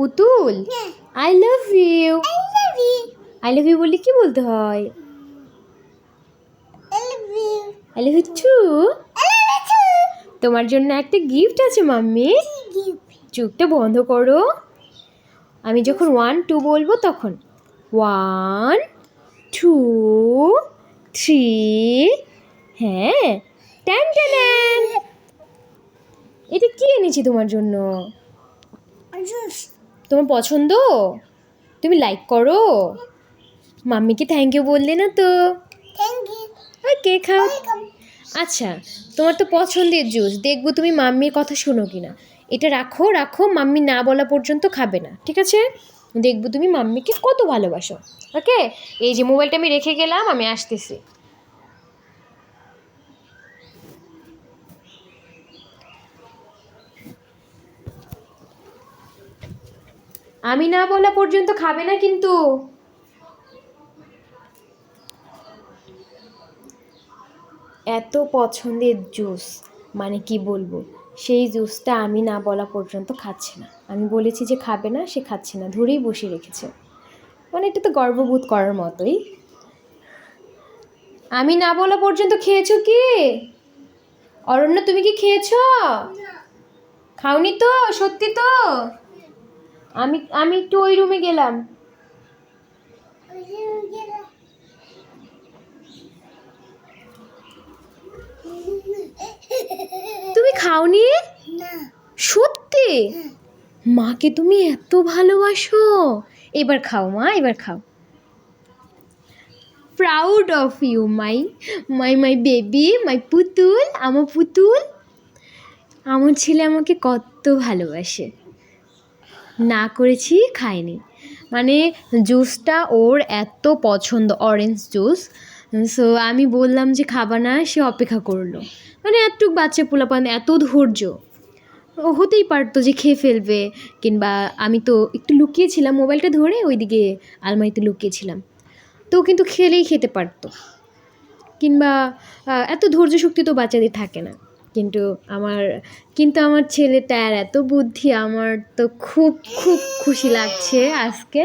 পুতুল, I love you. I love you বললে কি বলতে হয়? I love you too. তোমার জন্য একটা গিফট আছে মাম্মি। চোখটা বন্ধ করো। আমি যখন 1 2 বলবো তখন 1 2 3। হ্যাঁ, ট্যান ট্যান। এটা কি এনেছি তোমার জন্য? তোমার পছন্দ? তুমি লাইক করো? মাম্মিকে থ্যাংক ইউ বললে না তো? ওকে, খাও। আচ্ছা, তোমার তো পছন্দের জুস, দেখবো তুমি মাম্মির কথা শোনো কিনা। এটা রাখো রাখো, মাম্মি না বলা পর্যন্ত খাবে না, ঠিক আছে? দেখবো তুমি মাম্মিকে কত ভালোবাসো। ওকে, এই যে মোবাইলটা আমি রেখে গেলাম, আমি আসতেছি। আমি না বলা পর্যন্ত খাবে না কিন্তু। এত পছন্দের জুস, মানে কি বলবো, সেই জুসটা আমি না বলা পর্যন্ত খাচ্ছে না। আমি বলেছি যে খাবে না, সে খাচ্ছে না, ধরেই বসে রেখেছে। মানে এটা তো গর্ববোধ করার মতোই। আমি না বলা পর্যন্ত খেয়েছো কি? অরণ্য, তুমি কি খেয়েছো? খাওনি তো? সত্যি তো? আমি একটু ওই রুমে গেলাম। তুমি খাওনি? সত্যি? মাকে তুমি এত ভালোবাসো? এবার খাও মা, এবার খাও। Proud of you my my my baby, my পুতুল, আমার পুতুল। আমার ছেলে আমাকে কত ভালোবাসে। না করেছি, খায়নি। মানে জুসটা ওর এত পছন্দ, অরেঞ্জ জুস। সো আমি বললাম যে খাবা না, সে অপেক্ষা করলো। মানে এতটুকু বাচ্চা পোলাপান, এত ধৈর্য। ও হতেই পারতো যে খেয়ে ফেলবে, কিংবা আমি তো একটু লুকিয়েছিলাম, মোবাইলটা ধরে ওইদিকে আলমারিতে লুকিয়েছিলাম, তো কিন্তু খেলেই খেতে পারতো। কিংবা এত ধৈর্য শক্তি তো বাচ্চাদের থাকে না। কিন্তু আমার ছেলেটার এত বুদ্ধি, আমার তো খুব খুব খুশি লাগছে আজকে।